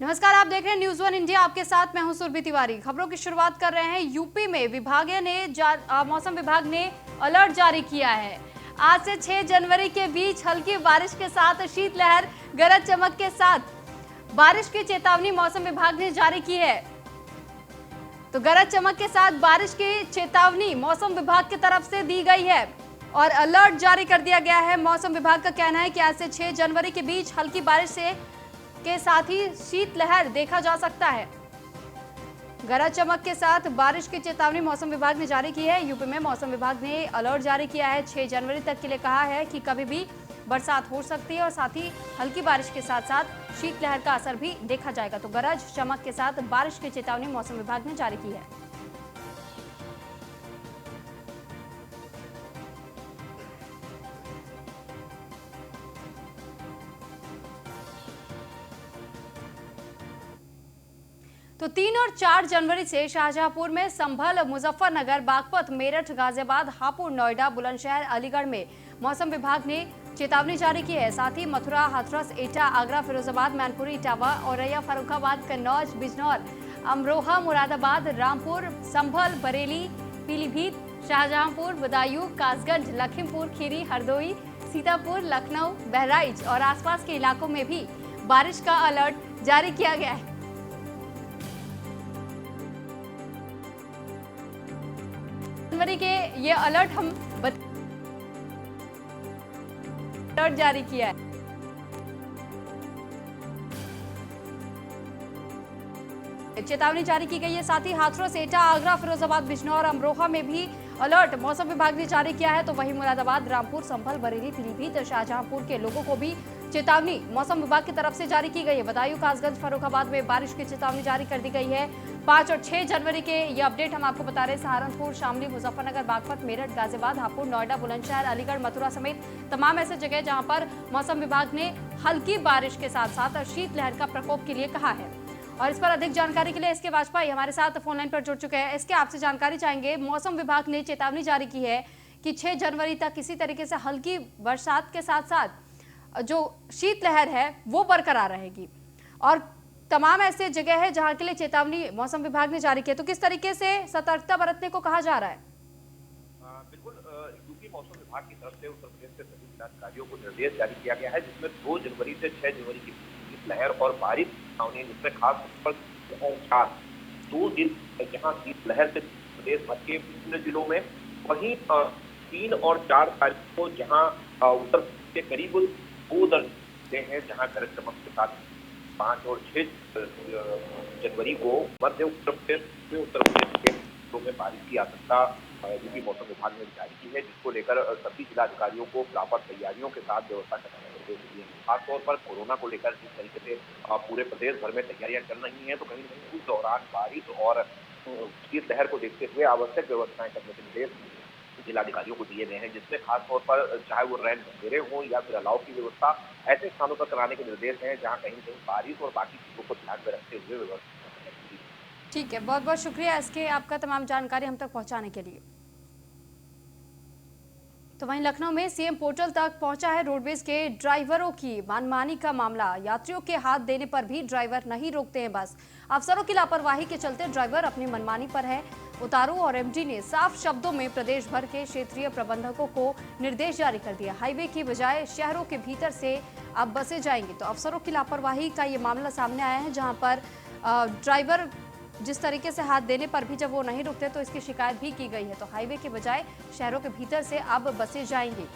नमस्कार, आप देख रहे हैं न्यूज़ वन इंडिया। आपके साथ मैं हूं सुरभि तिवारी। खबरों की शुरुआत कर रहे हैं यूपी में मौसम विभाग ने अलर्ट जारी किया है। आज से 6 जनवरी के बीच हल्की बारिश के साथ शीतलहर, गरज चमक के साथ बारिश की चेतावनी मौसम विभाग ने जारी की है। तो गरज चमक के साथ बारिश की चेतावनी मौसम विभाग की तरफ से दी गई है और अलर्ट जारी कर दिया गया है। मौसम विभाग का कहना है कि आज से 6 जनवरी के बीच हल्की बारिश के साथ ही शीतलहर देखा जा सकता है। गरज चमक के साथ बारिश की चेतावनी मौसम विभाग ने जारी की है। यूपी में मौसम विभाग ने अलर्ट जारी किया है। 6 जनवरी तक के लिए कहा है कि कभी भी बरसात हो सकती है और साथ ही हल्की बारिश के साथ साथ शीतलहर का असर भी देखा जाएगा। तो गरज चमक के साथ बारिश की चेतावनी मौसम विभाग ने जारी की है। तो 3 और 4 जनवरी से शाहजहांपुर में, संभल, मुजफ्फरनगर, बागपत, मेरठ, गाजियाबाद, हापुड़, नोएडा, बुलंदशहर, अलीगढ़ में मौसम विभाग ने चेतावनी जारी की है। साथ ही मथुरा, हाथरस, एटा, आगरा, फिरोजाबाद, मैनपुरी, इटावा, औरैया, फर्रुखाबाद, कन्नौज, बिजनौर, अमरोहा, मुरादाबाद, रामपुर, संभल, बरेली, पीलीभीत, शाहजहांपुर, बदायूं, कासगंज, लखीमपुर खीरी, हरदोई, सीतापुर, लखनऊ, बहराइच और आसपास के इलाकों में भी बारिश का अलर्ट जारी किया गया है। जनवरी के ये अलर्ट अलर्ट जारी किया है। चेतावनी जारी की गई है। साथ ही हाथरस, एटा, आगरा, फिरोजाबाद, बिजनौर, अमरोहा में भी अलर्ट मौसम विभाग ने जारी किया है। तो वहीं मुरादाबाद, रामपुर, संभल, बरेली, पीलीभीत और शाहजहांपुर के लोगों को भी चेतावनी मौसम विभाग की तरफ से जारी की गई है। बदायूं, कासगंज, फर्रुखाबाद में बारिश की चेतावनी जारी कर दी गई है। 5 और 6 जनवरी के ये अपडेट हम आपको बता रहे हैं। सहारनपुर, शामली, मुजफ्फरनगर, बागपत, मेरठ, गाजियाबाद, हापुड़, नोएडा, बुलंदशहर, अलीगढ़, मथुरा समेत तमाम ऐसे जगह जहां पर मौसम विभाग ने हल्की बारिश के साथ साथ शीतलहर का प्रकोप के लिए कहा है। और इस पर अधिक जानकारी के लिए एसके वाजपेयी हमारे साथ फोन लाइन पर जुड़ चुके हैं। एसके, आपसे जानकारी चाहेंगे। मौसम विभाग ने चेतावनी जारी की है कि 6 जनवरी तक किसी तरीके से हल्की बरसात के साथ साथ जो शीतलहर है वो बरकरार रहेगी और तमाम ऐसे जगह है जहां के लिए चेतावनी मौसम विभाग ने जारी की है। तो किस तरीके से सतर्कता बरतने को कहा जा रहा है? बिल्कुल, यूपी मौसम विभाग की तरफ से उत्तर प्रदेश के सभी जिलाधिकारियों को निर्देश जारी किया गया है, जिसमें 2 जनवरी से 6 जनवरी की शीतलहर और बारिश चेतावनी, जिसमें खास तौर पर 2 दिन जहां शीतलहर से प्रदेश भर के विभिन्न जिलों में, वहीं 3 और 4 तारीख को जहां उत्तर प्रदेश के करीब 2 दर्ज हैं, जहां गरज चमक के साथ 5 और 6 जनवरी को मध्य उत्तर प्रदेश के जिलों में बारिश की आशंका यूपी मौसम विभाग ने जारी की है, जिसको लेकर सभी जिलाधिकारियों को प्रॉपर तैयारियों के साथ व्यवस्था करने के निर्देश दिए हैं। खासतौर पर कोरोना को लेकर जिस तरीके से पूरे प्रदेश भर में तैयारियां चल रही हैं, तो कहीं न कहीं उस दौरान बारिश और शीतलहर को देखते हुए आवश्यक व्यवस्थाएं करने के निर्देश जिलाधिकारियों को दिए गए हैं, जिसमें खासतौर पर चाहे वो रैन बसेरे हों या फिर अलाव की व्यवस्था ऐसे स्थानों पर कराने के निर्देश हैं जहां कहीं न कहीं बारिश और बाकी चीजों को ध्यान में रखते हुए व्यवस्था। ठीक है, बहुत बहुत शुक्रिया एसके, आपका तमाम जानकारी हम तक पहुंचाने के लिए। तो वहीं लखनऊ में सीएम पोर्टल तक पहुंचा है रोडवेज के ड्राइवरों की मनमानी का मामला। यात्रियों के हाथ देने पर भी ड्राइवर नहीं रोकते हैं बस। अफसरों की लापरवाही के चलते ड्राइवर अपनी मनमानी पर है उतारू और एमडी ने साफ शब्दों में प्रदेश भर के क्षेत्रीय प्रबंधकों को निर्देश जारी कर दिया। हाईवे की बजाय शहरों के भीतर से अब बसें जाएंगी। तो अफसरों की लापरवाही का ये मामला सामने आया है, जहां पर ड्राइवर जिस तरीके से हाथ देने पर भी जब वो नहीं रुकते तो इसकी शिकायत भी की गई है। तो हाईवे के बजाय शहरों के भीतर से अब बसें जाएंगी।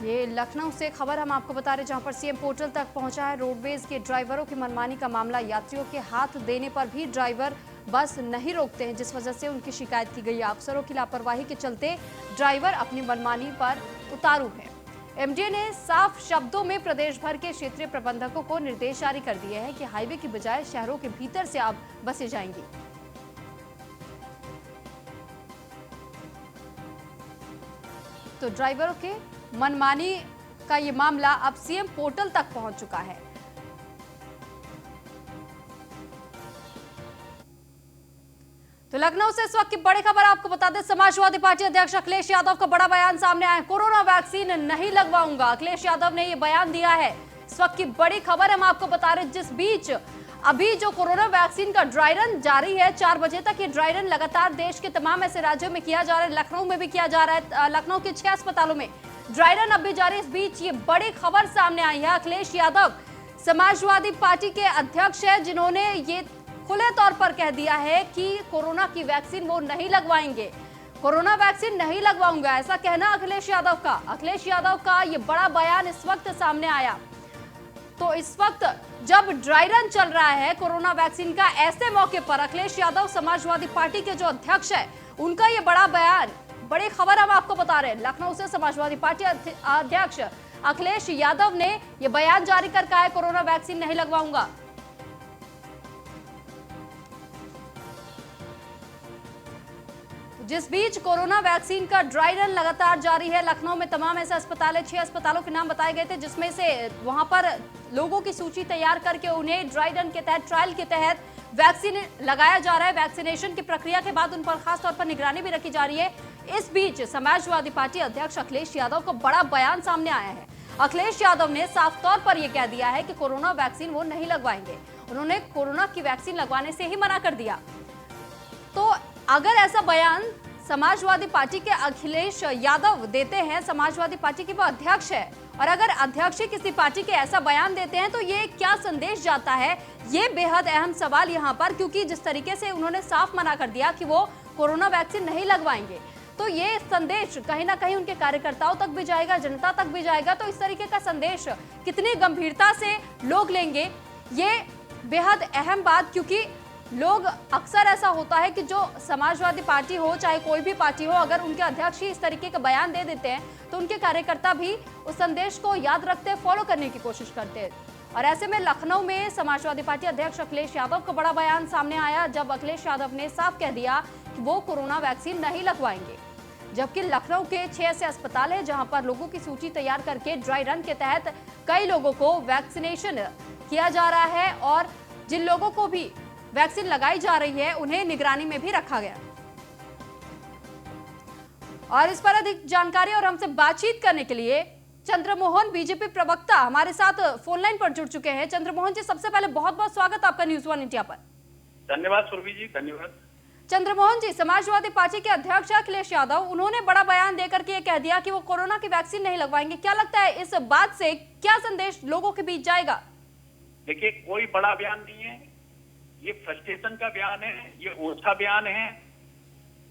ये लखनऊ से खबर हम आपको बता रहे हैं, जहां पर सीएम पोर्टल तक पहुंचा है रोडवेज के ड्राइवरों की मनमानी का मामला। यात्रियों के हाथ देने पर भी ड्राइवर बस नहीं रोकते हैं, जिस वजह से उनकी शिकायत की गई है। अफसरों की लापरवाही के चलते ड्राइवर अपनी मनमानी पर उतारू है। एमडीए ने साफ शब्दों में प्रदेश भर के क्षेत्रीय प्रबंधकों को निर्देश जारी कर दिए हैं कि हाईवे की बजाय शहरों के भीतर से अब बसें जाएंगी। तो ड्राइवरों के मनमानी का ये मामला अब सीएम पोर्टल तक पहुंच चुका है। तो लखनऊ से इस वक्त की बड़ी खबर आपको बता दें, समाजवादी पार्टी अध्यक्ष अखिलेश यादव का बड़ा बयान सामने आया है। कोरोना वैक्सीन नहीं लगवाऊंगा, अखिलेश यादव ने यह बयान दिया है इस वक्त की बड़ी खबर हम आपको बता रहे हैं, जिस बीच अभी जो कोरोना वैक्सीन का ड्राई रन जारी है, 4 बजे तक ये ड्राई रन लगातार देश के तमाम ऐसे राज्यों में किया जा रहा है। लखनऊ में भी किया जा रहा है, लखनऊ के 6 अस्पतालों में ड्राई रन अब भी जारी। इस बीच ये बड़ी खबर सामने आई है, अखिलेश यादव समाजवादी पार्टी के अध्यक्ष है, जिन्होंने ये खुले तौर पर कह दिया है कि कोरोना की वैक्सीन वो नहीं लगवाएंगे, कोरोना वैक्सीन नहीं लगवाऊंगा, ऐसा कहना अखिलेश यादव का। अखिलेश यादव का ये बड़ा बयान इस वक्त सामने आया। तो इस वक्त जब ड्राई रन चल रहा है कोरोना वैक्सीन का, ऐसे मौके पर अखिलेश यादव समाजवादी पार्टी के जो अध्यक्ष है, उनका ये बड़ा बयान, बड़ी खबर हम आपको बता रहे हैं। लखनऊ से समाजवादी पार्टी अध्यक्ष अखिलेश यादव ने ये बयान जारी कर कहा है कोरोना वैक्सीन नहीं लगवाऊंगा। जिस बीच कोरोना वैक्सीन का ड्राई रन लगातार जारी है, लखनऊ में तमाम ऐसे अस्पताल है, 6 अस्पतालों के नाम बताए गए थे, जिसमें से वहां पर लोगों की सूची तैयार करके उन्हें ड्राई रन के तहत, ट्रायल के तहत वैक्सीन लगाया जा रहा है। वैक्सीनेशन की प्रक्रिया के बाद उन पर खास तौर पर निगरानी भी रखी जा रही है। इस बीच समाजवादी पार्टी अध्यक्ष अखिलेश यादव का बड़ा बयान सामने आया है। अखिलेश यादव ने साफ तौर पर यह कह दिया है कि कोरोना वैक्सीन वो नहीं लगवाएंगे। उन्होंने कोरोना की वैक्सीन लगवाने से ही मना कर दिया। तो अगर ऐसा बयान समाजवादी पार्टी के अखिलेश यादव देते हैं, समाजवादी पार्टी के वो अध्यक्ष है, और अगर अध्यक्ष किसी पार्टी के ऐसा बयान देते हैं तो ये क्या संदेश जाता है, ये बेहद अहम सवाल यहाँ पर, क्योंकि जिस तरीके से उन्होंने साफ मना कर दिया कि वो कोरोना वैक्सीन नहीं लगवाएंगे, तो ये संदेश कहीं ना कहीं उनके कार्यकर्ताओं तक भी जाएगा, जनता तक भी जाएगा। तो इस तरीके का संदेश कितनी गंभीरता से लोग लेंगे, ये बेहद अहम बात, क्योंकि लोग अक्सर ऐसा होता है कि जो समाजवादी पार्टी हो चाहे कोई भी पार्टी हो, अगर उनके अध्यक्ष ही इस तरीके का बयान दे देते हैं तो उनके कार्यकर्ता भी उस संदेश को याद रखते हैं, फॉलो करने की कोशिश करते हैं। और ऐसे में लखनऊ में समाजवादी पार्टी अध्यक्ष अखिलेश यादव का बड़ा बयान सामने आया, जब अखिलेश यादव ने साफ कह दिया कि वो कोरोना वैक्सीन नहीं लगवाएंगे। जबकि लखनऊ के 6 ऐसे अस्पताल है जहां पर लोगों की सूची तैयार करके ड्राई रन के तहत कई लोगों को वैक्सीनेशन किया जा रहा है, और जिन लोगों को भी वैक्सीन लगाई जा रही है उन्हें निगरानी में भी रखा गया। और इस पर अधिक जानकारी और हमसे बातचीत करने के लिए चंद्रमोहन बीजेपी प्रवक्ता हमारे साथ फोन लाइन पर जुड़ चुके हैं। चंद्रमोहन जी, सबसे पहले बहुत बहुत स्वागत आपका न्यूज़ 1 इंडिया पर। धन्यवाद सुरभि जी, धन्यवाद। चंद्रमोहन जी, समाजवादी पार्टी के अध्यक्ष अखिलेश यादव, उन्होंने बड़ा बयान देकर के कह दिया कि वो कोरोना की वैक्सीन नहीं लगवाएंगे। क्या लगता है इस बात से क्या संदेश लोगों के बीच जाएगा? देखिए, कोई बड़ा बयान नहीं है, ये फ्रस्ट्रेशन का बयान है, ये ओछा बयान है,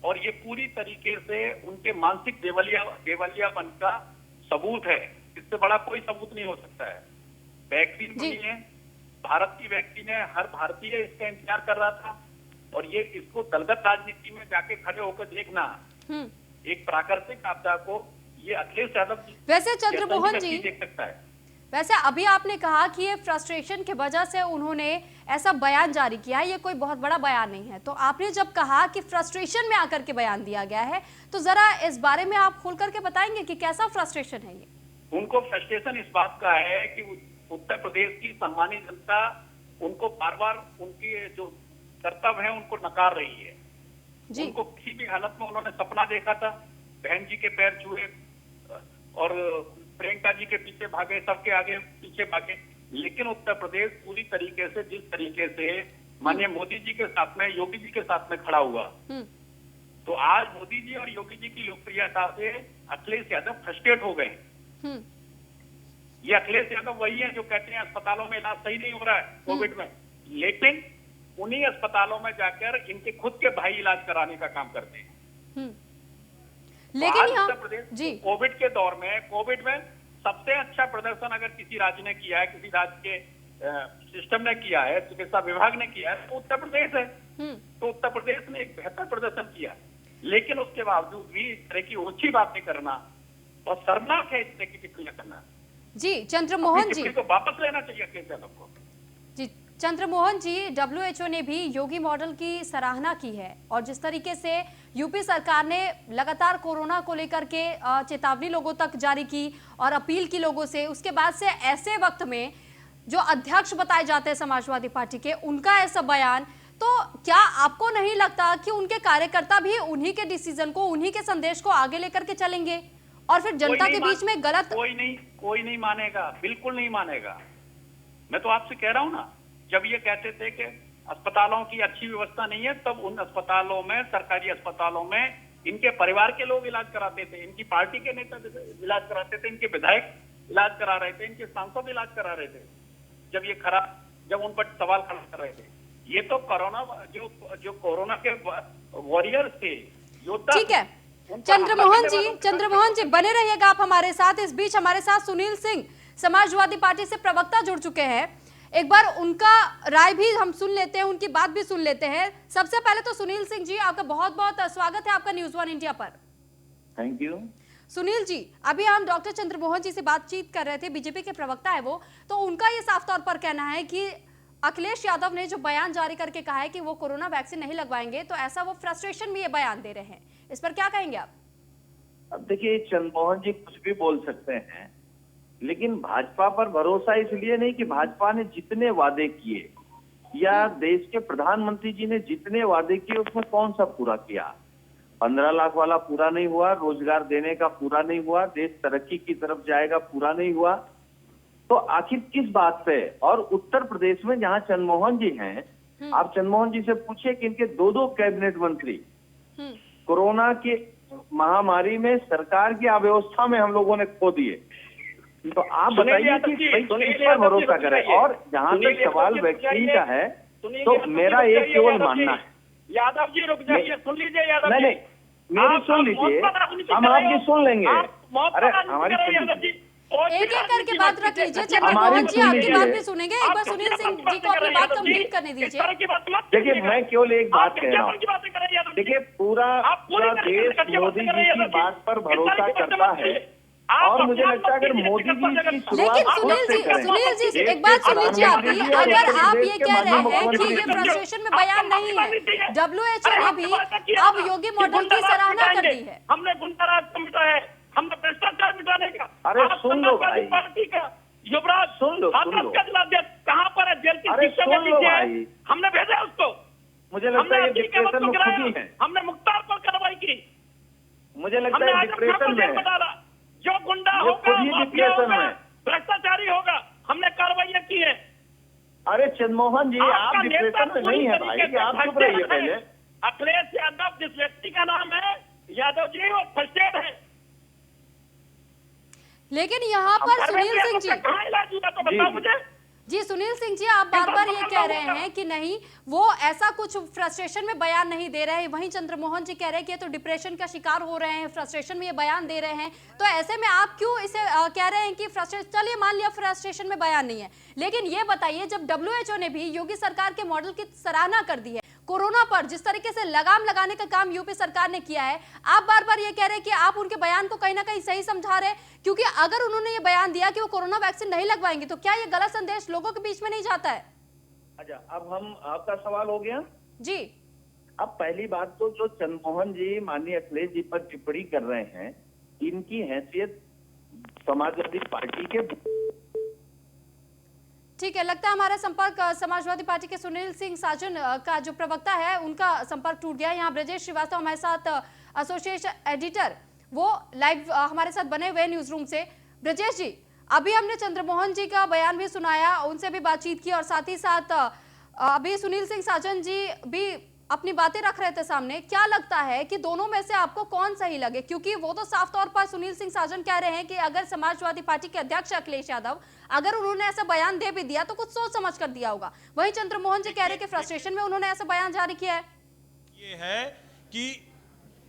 और ये पूरी तरीके से उनके मानसिक देवलियापन का सबूत है। इससे बड़ा कोई सबूत नहीं हो सकता है। वैक्सीन बनी है, भारत की वैक्सीन है, हर भारतीय इसका इंतजार कर रहा था, और ये इसको दलगत राजनीति में जाके खड़े होकर देखना, एक प्राकृतिक आपदा को ये अखिलेश यादव वैसे चंद्रमोहन जी देख सकता है। वैसे अभी आपने कहा कि ये फ्रस्ट्रेशन की वजह से उन्होंने ऐसा बयान जारी किया है, ये कोई बहुत बड़ा बयान नहीं है। तो आपने जब कहा कि फ्रस्ट्रेशन में आकर के बयान दिया गया है, तो जरा इस बारे में आप खुल करके बताएंगे कि कैसा फ्रस्ट्रेशन है ये? उनको फ्रस्ट्रेशन इस बात का है कि उत्तर प्रदेश की सम्मानित जनता उनको बार बार उनकी जो कर्तव्य है उनको नकार रही है जी। उनको किसी भी हालत में उन्होंने सपना देखा था, बहन जी के पैर छुए और प्रियंका जी के पीछे भागे, सबके आगे पीछे भागे, लेकिन उत्तर प्रदेश पूरी तरीके से, जिस तरीके से माननीय मोदी जी के साथ में, योगी जी के साथ में खड़ा हुआ, तो आज मोदी जी और योगी जी की लोकप्रियता से अखिलेश यादव फ्रस्ट्रेट हो गए। ये अखिलेश यादव वही है जो कहते हैं अस्पतालों में इलाज सही नहीं हो रहा है कोविड में, लेकिन उन्हीं अस्पतालों में जाकर इनके खुद के भाई इलाज कराने का काम करते हैं। लेकिन उत्तर प्रदेश कोविड के दौर में, कोविड में सबसे अच्छा प्रदर्शन अगर किसी राज्य ने किया है, किसी राज्य के सिस्टम ने किया है, चिकित्सा विभाग ने किया है, तो उत्तर प्रदेश है। तो उत्तर प्रदेश ने एक बेहतर प्रदर्शन किया, लेकिन उसके बावजूद भी इस तरह की ओछी बातें करना और शर्मनाक है, इस तरह की टिप्पणियां करना। जी चंद्रमोहन जी, तो वापस लेना चाहिए अखिलेश यादव को। जी चंद्रमोहन जी, WHO ने भी योगी मॉडल की सराहना की है, और जिस तरीके से यूपी सरकार ने लगातार कोरोना को लेकर के चेतावनी लोगों तक जारी की और अपील की लोगों से, उसके बाद से ऐसे वक्त में जो अध्यक्ष बताए जाते हैं समाजवादी पार्टी के, उनका ऐसा बयान, तो क्या आपको नहीं लगता कि उनके कार्यकर्ता भी उन्हीं के डिसीजन को, उन्हीं के संदेश को आगे लेकर के चलेंगे? और फिर जनता के बीच में गलत। कोई नहीं मानेगा, बिल्कुल नहीं मानेगा। मैं तो आपसे कह रहा हूं ना, जब ये कहते थे कि अस्पतालों की अच्छी व्यवस्था नहीं है, तब उन अस्पतालों में, सरकारी अस्पतालों में इनके परिवार के लोग इलाज कराते थे, इनकी पार्टी के नेता इलाज कराते थे, इनके विधायक इलाज करा रहे थे, इनके सांसद इलाज करा रहे थे, जब उन पर सवाल खड़ा कर रहे थे। ये तो कोरोना जो कोरोना के वॉरियर्स थे, योद्धा। ठीक है, चंद्रमोहन जी बने रहिएगा आप हमारे साथ। इस बीच हमारे साथ सुनील सिंह समाजवादी पार्टी से प्रवक्ता जुड़ चुके हैं। एक बार उनका राय भी हम सुन लेते हैं, उनकी बात भी सुन लेते हैं। सबसे पहले तो सुनील सिंह जी, आपका बहुत बहुत स्वागत है आपका न्यूज़ वन इंडिया पर। Thank you. सुनील जी, अभी हम डॉक्टर चंद्रमोहन जी से बातचीत कर रहे थे, बीजेपी के प्रवक्ता है वो, तो उनका ये साफ तौर पर कहना है कि अखिलेश यादव ने जो बयान जारी करके कहा है कि वो कोरोना वैक्सीन नहीं लगवाएंगे, तो ऐसा वो फ्रस्ट्रेशन में ये बयान दे रहे हैं। इस पर क्या कहेंगे आप? अब देखिए, चंद्रमोहन जी कुछ भी बोल सकते हैं, लेकिन भाजपा पर भरोसा इसलिए नहीं कि भाजपा ने जितने वादे किए या देश के प्रधानमंत्री जी ने जितने वादे किए उसमें कौन सा पूरा किया। 15 लाख वाला पूरा नहीं हुआ, रोजगार देने का पूरा नहीं हुआ, देश तरक्की की तरफ जाएगा पूरा नहीं हुआ, तो आखिर किस बात पे। और उत्तर प्रदेश में जहां चंद्रमोहन जी हैं, आप चंद्रमोहन जी से पूछिए कि इनके 2 कैबिनेट मंत्री कोरोना की महामारी में सरकार की अव्यवस्था में हम लोगों ने खो दिए। तो आप बताइए कि इस पर भरोसा करें। और जहां तक सवाल वैक्सीन का है, तो मेरा एक केवल मानना है। यादव जी रुक जाइए, सुन लीजिए यादव जी। नहीं, मेरी सुन लीजिए, हम आपकी सुन लेंगे। अरे हमारी एक एक करके बात रख लीजिए। चंद्रमोहन जी आपकी बात भी सुनेंगे, एक बार सुनील सिंह जी को अपनी बात कंप्लीट करने दीजिए। देखिए, मैं केवल एक बात कह रहा हूँ। देखिए, पूरा देश मोदी जी की बात पर भरोसा करता है, और मुझे लगता है अगर मोदी जी की शुरुआत लेकिन सुनील जी एक बात सुन लीजिए आप भी, अगर आप ये कह रहे हैं कि ये फ्रस्ट्रेशन में बयान नहीं है, WHO ने भी अब योगी मॉडल की सराहना कर दी है। हमने गुंडाराज मिटाया है, हमने भ्रष्टाचार मिटाने का। अरे सुन लो भाई, पार्टी का युवराज सुन लो कहाँ पर है, जेल की अरे शिक्षा में सुन लो पीछे है। भाई, हमने भेजा उसको, मुझे लगता है ये डिप्रेशन में खुद ही है। हमने मुख्तार पर कार्रवाई की, मुझे लगता है डिप्रेशन में है। जो गुंडा ये होगा, खुद ही माफिया डिप्रेशन होगा, में है। भ्रष्टाचारी होगा, हमने कार्रवाइयां की है। अरे चंद्रमोहन जी, आप आपका नेता डिप्रेशन में पूरी नहीं है तरीके भाई, से आप चुप फर्स्टेड रहिए है। पहले। अखिलेश यादव जिस व्यक्ति का नाम है यादव जी, वो फर्स्टेड है। लेकिन यहाँ पर सुनील सिंह जी, कहाँ इलाज हुआ तो बताओ मुझे। जी सुनील सिंह जी, आप बार बार ये कह रहे हैं कि नहीं, वो ऐसा कुछ फ्रस्ट्रेशन में बयान नहीं दे रहे हैं। वहीं चंद्रमोहन जी कह रहे हैं कि ये तो डिप्रेशन का शिकार हो रहे हैं, फ्रस्ट्रेशन में ये बयान दे रहे हैं। तो ऐसे में आप क्यों इसे कह रहे हैं कि फ्रस्ट्रेशन, चलिए मान लिया फ्रस्ट्रेशन में बयान नहीं है, लेकिन ये बताइए, जब WHO ने भी योगी सरकार के मॉडल की सराहना कर दी है, कोरोना पर जिस तरीके से लगाम लगाने का काम यूपी सरकार ने किया है, आप बार बार ये कह रहे हैं कि आप उनके बयान को कहीं ना कहीं सही समझा रहे हैं, क्योंकि अगर उन्होंने ये बयान दिया कि वो कोरोना वैक्सीन नहीं लगवाएंगे, तो क्या ये गलत संदेश लोगों के बीच में नहीं जाता है? अच्छा, अब हम आपका सवाल हो गया जी। अब पहली बात तो जो चंद्रमोहन जी माननीय अखिलेश जी पर टिप्पणी कर रहे हैं, इनकी हैसियत समाजवादी पार्टी के। ठीक है, लगता है हमारा संपर्क समाजवादी पार्टी के सुनील सिंह साजन का जो प्रवक्ता है उनका संपर्क टूट गया है। यहाँ ब्रजेश श्रीवास्तव हमारे साथ एसोसिएट एडिटर, वो लाइव हमारे साथ बने हुए न्यूज रूम से। ब्रजेश जी, अभी हमने चंद्रमोहन जी का बयान भी सुनाया, उनसे भी बातचीत की, और साथ ही साथ अभी सुनील सिंह साजन जी भी अपनी बातें रख रहे थे सामने। क्या लगता है कि दोनों में से आपको कौन सही लगे? क्योंकि वो तो साफ तौर पर सुनील सिंह साजन कह रहे हैं कि अगर समाजवादी पार्टी के अध्यक्ष अखिलेश यादव, अगर उन्होंने ऐसा बयान दे भी दिया तो कुछ सोच समझ कर दिया होगा। वहीं चंद्रमोहन जी कह रहे हैं कि फ्रस्ट्रेशन में उन्होंने ऐसा बयान जारी किया है। ये है कि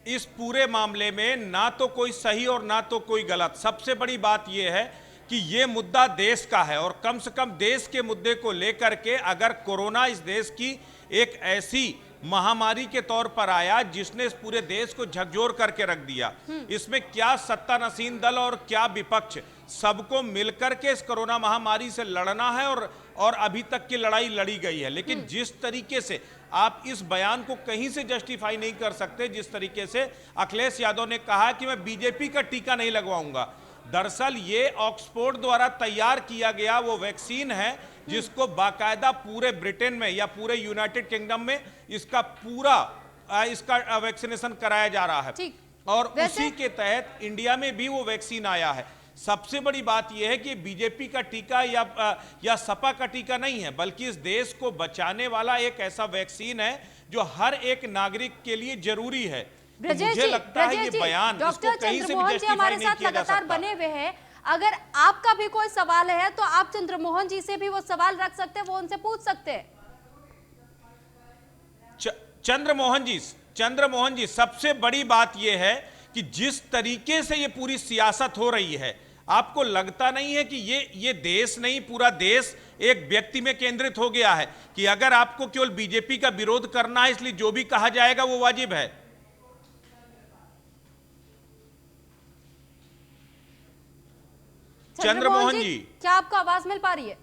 इस पूरे मामले में ना तो कोई सही और ना तो कोई गलत। सबसे बड़ी बात यह है कि ये मुद्दा देश का है, और कम से कम देश के मुद्दे को लेकर के अगर कोरोना इस देश की एक ऐसी महामारी के तौर पर आया जिसने इस पूरे देश को झकझोर करके रख दिया, इसमें क्या सत्तानसीन दल और क्या विपक्ष, सबको मिलकर के इस कोरोना महामारी से लड़ना है, और अभी तक की लड़ाई लड़ी गई है। लेकिन जिस तरीके से आप इस बयान को कहीं से जस्टिफाई नहीं कर सकते, जिस तरीके से अखिलेश यादव ने कहा कि मैं बीजेपी का टीका नहीं लगवाऊंगा, दरअसल ये ऑक्सफोर्ड द्वारा तैयार किया गया वो वैक्सीन है जिसको बाकायदा पूरे ब्रिटेन में या पूरे यूनाइटेड किंगडम में इसका पूरा इसका वैक्सीनेशन कराया जा रहा है। और उसी के तहत इंडिया में भी वो वैक्सीन आया है। सबसे बड़ी बात यह है कि बीजेपी का टीका या सपा का टीका नहीं है, बल्कि इस देश को बचाने वाला एक ऐसा वैक्सीन है जो हर एक नागरिक के लिए जरूरी है। तो मुझे लगता है ये बयान इसको कहीं से भी जस्टिफाई नहीं किया जा सकता। बने हुए हैं, अगर आपका भी कोई सवाल है तो आप चंद्रमोहन जी से भी वो सवाल रख सकते हैं, वो उनसे पूछ सकते हैं। चंद्रमोहन जी, सबसे बड़ी बात यह है कि जिस तरीके से ये पूरी सियासत हो रही है, आपको लगता नहीं है कि ये देश नहीं, पूरा देश एक व्यक्ति में केंद्रित हो गया है कि अगर आपको केवल बीजेपी का विरोध करना है इसलिए जो भी कहा जाएगा वो वाजिब है? चंद्रमोहन जी, क्या आपको आवाज मिल पा रही है?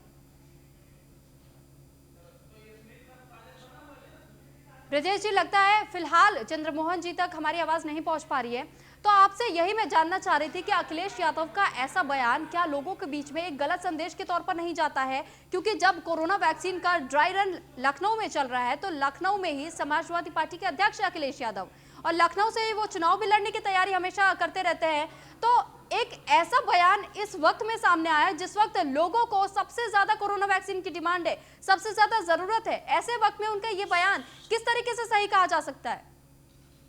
ब्रजेश जी, लगता है फिलहाल चंद्रमोहन जी तक हमारी आवाज नहीं पहुंच पा रही है। तो आपसे यही मैं जानना चाह रही थी कि अखिलेश यादव का ऐसा बयान क्या लोगों के बीच में एक गलत संदेश के तौर पर नहीं जाता है? क्योंकि जब कोरोना वैक्सीन का ड्राई रन लखनऊ में चल रहा है तो लखनऊ में ही समाजवादी पार्टी के अध्यक्ष अखिलेश यादव, और लखनऊ से ही वो चुनाव भी लड़ने की तैयारी हमेशा करते रहते हैं। तो एक ऐसा बयान इस वक्त में सामने आया जिस वक्त लोगों को सबसे ज्यादा कोरोना वैक्सीन की डिमांड है, सबसे ज्यादा जरूरत है, ऐसे वक्त में उनका ये बयान किस तरीके से सही कहा जा सकता है?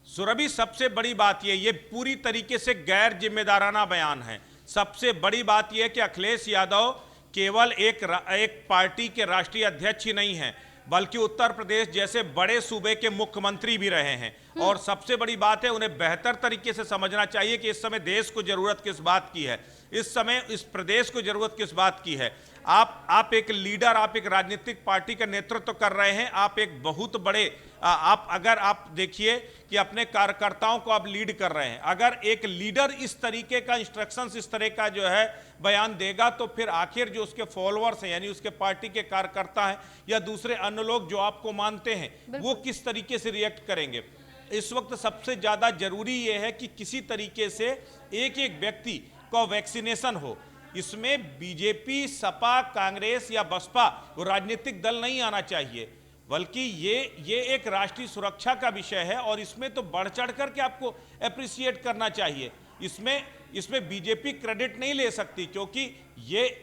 सुरभि, सबसे बड़ी बात ये पूरी तरीके से गैर जिम्मेदाराना बयान है। सबसे बड़ी बात यह कि अखिलेश यादव केवल एक पार्टी के राष्ट्रीय अध्यक्ष ही नहीं है, बल्कि उत्तर प्रदेश जैसे बड़े सूबे के मुख्यमंत्री भी रहे हैं। और सबसे बड़ी बात है, उन्हें बेहतर तरीके से समझना चाहिए कि इस समय देश को जरूरत किस बात की है, इस समय इस प्रदेश को जरूरत किस बात की है। आप एक लीडर, आप एक राजनीतिक पार्टी का नेतृत्व कर रहे हैं, आप एक बहुत बड़े अगर आप देखिए कि अपने कार्यकर्ताओं को आप लीड कर रहे हैं, अगर एक लीडर इस तरीके का इंस्ट्रक्शंस, इस तरह का जो है बयान देगा, तो फिर आखिर जो उसके फॉलोअर्स हैं, यानी उसके पार्टी के कार्यकर्ता हैं या दूसरे अन्य लोग जो आपको मानते हैं, वो किस तरीके से रिएक्ट करेंगे। इस वक्त सबसे ज्यादा जरूरी यह है कि किसी तरीके से एक एक व्यक्ति का वैक्सीनेशन हो। इसमें बीजेपी, सपा, कांग्रेस या बसपा वो राजनीतिक दल नहीं आना चाहिए, बल्कि ये एक राष्ट्रीय सुरक्षा का विषय है और इसमें तो बढ़ चढ़ करके आपको एप्रिसिएट करना चाहिए। इसमें बीजेपी क्रेडिट नहीं ले सकती, क्योंकि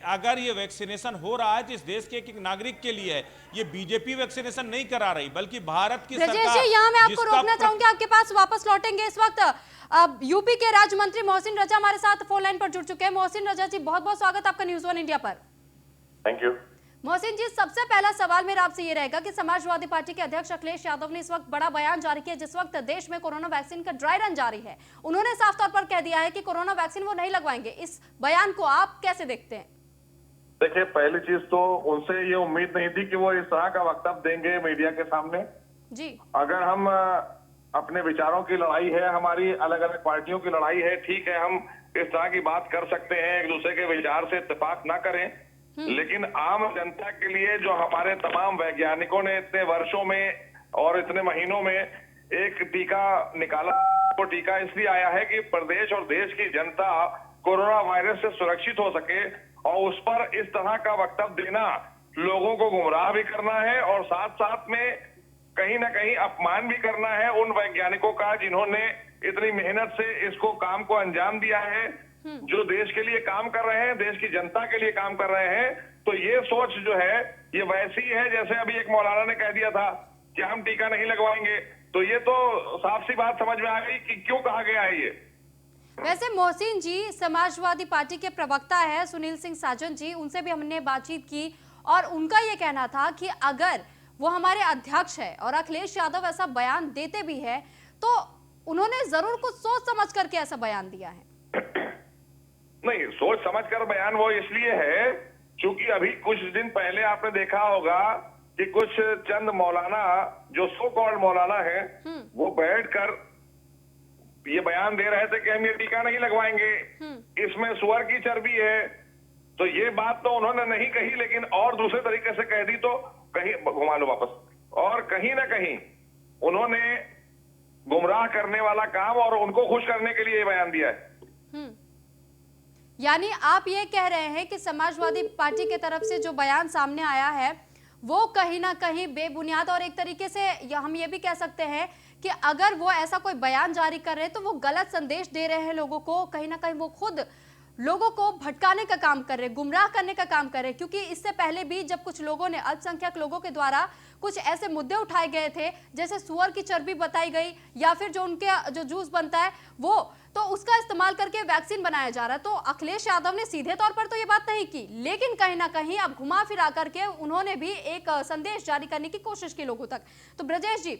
अगर ये वैक्सीनेशन हो रहा है तो इस देश के एक नागरिक के लिए है। ये बीजेपी वैक्सीनेशन नहीं करा रही, बल्कि भारत की सरकार। यहाँ मैं आपको रोकना चाहूंगी, आपके पास वापस लौटेंगे। इस वक्त यूपी के राज्य मंत्री मोहसिन रजा हमारे साथ फोन लाइन पर जुड़ चुके हैं। मोहसिन रजा जी, बहुत बहुत स्वागत आपका न्यूज़ वन इंडिया पर। Thank you. मोहसिन जी, सबसे पहला सवाल मेरा आपसे ये रहेगा कि समाजवादी पार्टी के अध्यक्ष अखिलेश यादव ने इस वक्त बड़ा बयान जारी किया, जिस वक्त देश में कोरोना वैक्सीन का ड्राई रन जारी है। उन्होंने साफ तौर पर कह दिया है कि कोरोना वैक्सीन वो नहीं लगवाएंगे। इस बयान को आप कैसे देखते हैं? देखिए, पहली चीज तो उनसे ये उम्मीद नहीं थी कि वो इस तरह का वक्तव्य देंगे मीडिया के सामने जी। अगर हम अपने विचारों की लड़ाई है, हमारी अलग अलग पार्टियों की लड़ाई है, ठीक है, हम इस तरह की बात कर सकते हैं, एक दूसरे के विचार से इत्तेफाक ना करें, लेकिन आम जनता के लिए जो हमारे तमाम वैज्ञानिकों ने इतने वर्षों में और इतने महीनों में एक टीका निकाला, वो टीका इसलिए आया है कि प्रदेश और देश की जनता कोरोना वायरस से सुरक्षित हो सके, और उस पर इस तरह का वक्तव्य देना लोगों को गुमराह भी करना है और साथ साथ में कहीं ना कहीं अपमान भी करना है उन वैज्ञानिकों का जिन्होंने इतनी मेहनत से इसको काम को अंजाम दिया है, जो देश के लिए काम कर रहे हैं, देश की जनता के लिए काम कर रहे हैं। तो ये सोच जो है ये वैसी है जैसे अभी एक मौलाना ने कह दिया था कि हम टीका नहीं लगवाएंगे। तो ये तो साफ सी बात समझ में आ गई कि क्यों कहा गया है ये। वैसे मोहसिन जी, समाजवादी पार्टी के प्रवक्ता है सुनील सिंह साजन जी, उनसे भी हमने बातचीत की और उनका ये कहना था कि अगर वो हमारे अध्यक्ष है और अखिलेश यादव ऐसा बयान देते भी है तो उन्होंने जरूर कुछ सोच समझ करके ऐसा बयान दिया है। नहीं, सोच समझ कर बयान वो इसलिए है क्योंकि अभी कुछ दिन पहले आपने देखा होगा कि कुछ चंद मौलाना जो सो कॉल्ड मौलाना है वो बैठकर ये बयान दे रहे थे कि हम ये टीका नहीं लगवाएंगे, इसमें सुअर की चर्बी है। तो ये बात तो उन्होंने नहीं कही, लेकिन और दूसरे तरीके से कह दी, तो कहीं घुमा लो वापस, और कहीं ना कहीं उन्होंने गुमराह करने वाला काम और उनको खुश करने के लिए ये बयान दिया है। यानी आप ये कह रहे हैं कि समाजवादी पार्टी की तरफ से जो बयान सामने आया है वो कहीं ना कहीं बेबुनियाद और एक तरीके से हम ये भी कह सकते हैं कि अगर वो ऐसा कोई बयान जारी कर रहे हैं तो वो गलत संदेश दे रहे हैं लोगों को, कहीं ना कहीं वो खुद लोगों को भटकाने का काम कर रहे हैं, गुमराह करने का काम कर रहे हैं। क्योंकि इससे पहले भी जब कुछ लोगों ने, अल्पसंख्यक लोगों के द्वारा कुछ ऐसे मुद्दे उठाए गए थे, जैसे सुअर की चर्बी बताई गई या फिर जो उनके जो जूस बनता है वो, तो उसका इस्तेमाल करके वैक्सीन बनाया जा रहा है। तो अखिलेश यादव ने सीधे तौर पर तो ये बात नहीं की, लेकिन कहीं ना कहीं अब घुमा फिरा करके उन्होंने भी एक संदेश जारी करने की कोशिश की लोगों तक। तो ब्रजेश जी,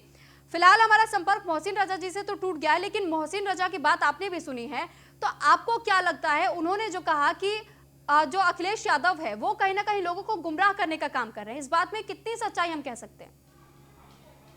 फिलहाल हमारा संपर्क मोहसिन रजा जी से तो टूट गया है, लेकिन मोहसिन रजा की बात आपने भी सुनी है, तो आपको क्या लगता है, उन्होंने जो कहा कि जो अखिलेश यादव है वो कहीं ना कहीं लोगों को गुमराह करने का काम कर रहे हैं, इस बात में कितनी सच्चाई हम कह सकते हैं?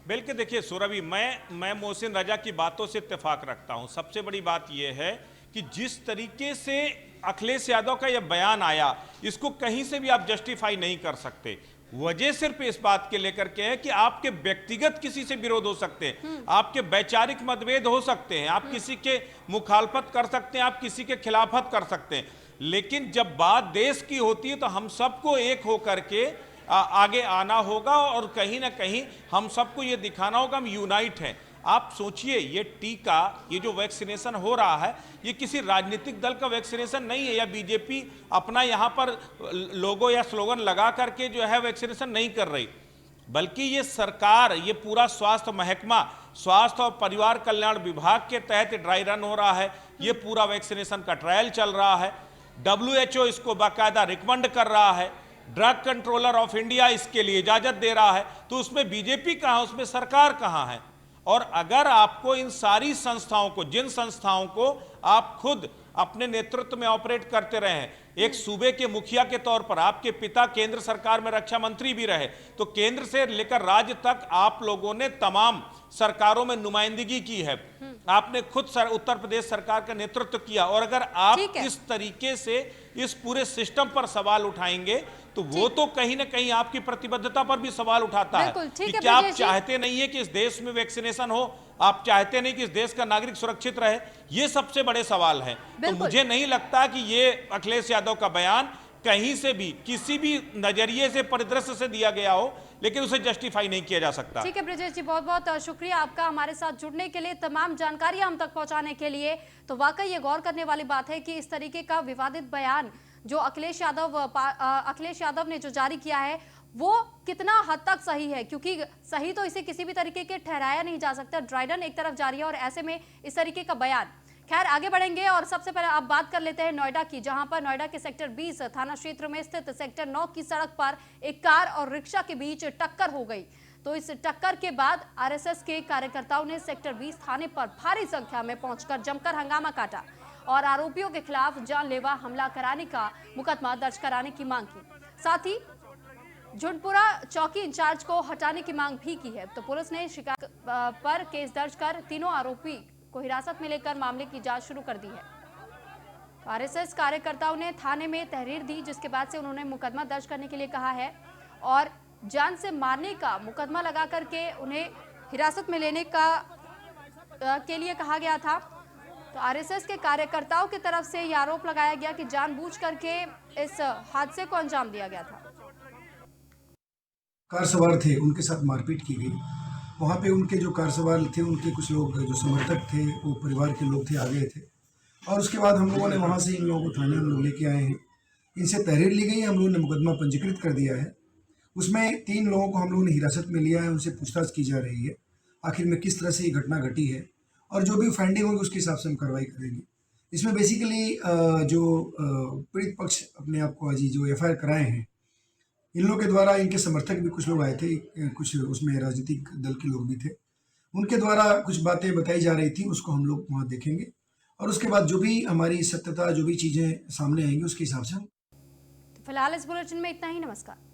बिल्कुल, देखिए सुरभि, मैं मोहसिन रजा की बातों से इत्तेफाक रखता हूं। सबसे बड़ी बात यह है कि जिस तरीके से अखिलेश यादव का यह बयान आया, इसको कहीं से भी आप जस्टिफाई नहीं कर सकते। वजह सिर्फ इस बात के लेकर के है कि आपके व्यक्तिगत किसी से विरोध हो सकते हैं, आपके वैचारिक मतभेद हो सकते हैं, आप किसी के मुखालफत कर सकते हैं, आप किसी के खिलाफत कर सकते हैं, लेकिन जब बात देश की होती है तो हम सबको एक होकर के आगे आना होगा और कहीं ना कहीं हम सबको ये दिखाना होगा हम यूनाइट हैं। आप सोचिए, ये टीका, ये जो वैक्सीनेशन हो रहा है, ये किसी राजनीतिक दल का वैक्सीनेशन नहीं है, या बीजेपी अपना यहाँ पर लोगो या स्लोगन लगा करके जो है वैक्सीनेशन नहीं कर रही, बल्कि ये सरकार, ये पूरा स्वास्थ्य महकमा, स्वास्थ्य और परिवार कल्याण विभाग के तहत ड्राई रन हो रहा है। ये पूरा वैक्सीनेशन का ट्रायल चल रहा है, WHO इसको बाकायदा रिकमेंड कर रहा है, ड्रग कंट्रोलर ऑफ इंडिया इसके लिए इजाजत दे रहा है। तो उसमें बीजेपी कहाँ, उसमें सरकार कहाँ है? और अगर आपको इन सारी संस्थाओं को, जिन संस्थाओं को आप खुद अपने नेतृत्व में ऑपरेट करते रहे हैं, एक सूबे के मुखिया के तौर पर आपके पिता केंद्र सरकार में रक्षा मंत्री भी रहे, तो केंद्र से लेकर राज्य तक आप लोगों ने तमाम सरकारों में नुमाइंदगी की है, आपने खुद उत्तर प्रदेश सरकार का नेतृत्व किया, और अगर आप इस तरीके से इस पूरे सिस्टम पर सवाल उठाएंगे तो वो तो कहीं ना कहीं आपकी प्रतिबद्धता पर भी सवाल उठाता है कि क्या आप चाहते नहीं है कि इस देश में वैक्सीनेशन हो, आप चाहते नहीं कि इस देश का नागरिक सुरक्षित रहे? ये सबसे बड़े सवाल हैं। तो मुझे नहीं लगता कि ये अखिलेश यादव का बयान कहीं से भी, किसी भी नजरिए से, परिदृश्य से दिया गया हो, लेकिन उसे जस्टिफाई नहीं किया जा सकता। ठीक है ब्रजेश जी, बहुत बहुत शुक्रिया आपका हमारे साथ जुड़ने के लिए, तमाम जानकारी हम तक पहुंचाने के लिए। तो वाकई ये गौर करने वाली बात है कि इस तरीके का विवादित बयान जो अखिलेश यादव ने जो जारी किया है वो कितना हद तक सही है, क्योंकि सही तो इसे किसी भी तरीके के ठहराया नहीं जा सकता। ड्राई रन एक तरफ जारी है और ऐसे में इस तरीके का बयान। खैर आगे बढ़ेंगे और सबसे पहले आप बात कर लेते हैं नोएडा की, जहां पर नोएडा के सेक्टर 20 थाना क्षेत्र में स्थित सेक्टर 9 की सड़क पर एक कार और रिक्शा के बीच टक्कर हो गई। तो इस टक्कर के बाद आरएसएस के कार्यकर्ताओं ने सेक्टर 20 थाने पर भारी संख्या में पहुंचकर जमकर हंगामा काटा और आरोपियों के खिलाफ जानलेवा हमला कराने का मुकदमा दर्ज कराने की मांग की। साथ ही झुंडपुरा चौकी इंचार्ज को हटाने की मांग भी की है। तो पुलिस ने शिकायत पर केस दर्ज कर तीनों आरोपी को हिरासत में लेकर मामले की जांच शुरू कर दी है। तो आरएसएस कार्यकर्ताओं ने थाने में तहरीर दी, जिसके बाद से उन्होंने मुकदमा दर्ज करने के लिए कहा है और जान से मारने का मुकदमा लगा करके उन्हें हिरासत में लेने का के लिए कहा गया था। तो आरएसएस के कार्यकर्ताओं की तरफ से यह आरोप लगाया गया कि जानबूझ करके इस हादसे को अंजाम दिया गया था। कार सवार थे, उनके साथ मारपीट की गई। वहाँ पे उनके जो कार सवार थे, उनके कुछ लोग जो समर्थक थे, वो परिवार के लोग थे, आ गए थे और उसके बाद हम लोगों ने वहाँ से इन लोगों को थाने हम लोग लेके आए हैं। इनसे तहरीर ली गई है, हम लोगों ने मुकदमा पंजीकृत कर दिया है। उसमें 3 लोगों को हम लोगों ने हिरासत में लिया है, उनसे पूछताछ की जा रही है आखिर में किस तरह से ये घटना घटी है और जो भी फाइंडिंग होगी उसके हिसाब से हम कार्रवाई करेंगे। इसमें बेसिकली जो पीड़ित पक्ष अपने आप को आज जो एफआईआर कराए हैं, इन लोगों के द्वारा इनके समर्थक भी कुछ लोग आए थे, कुछ उसमें राजनीतिक दल के लोग भी थे, उनके द्वारा कुछ बातें बताई जा रही थी, उसको हम लोग वहाँ देखेंगे और उसके बाद जो भी हमारी सत्यता, जो भी चीज़ें सामने आएंगी उसके हिसाब से हम। फिलहाल इस बुलेटिन में इतना ही। नमस्कार।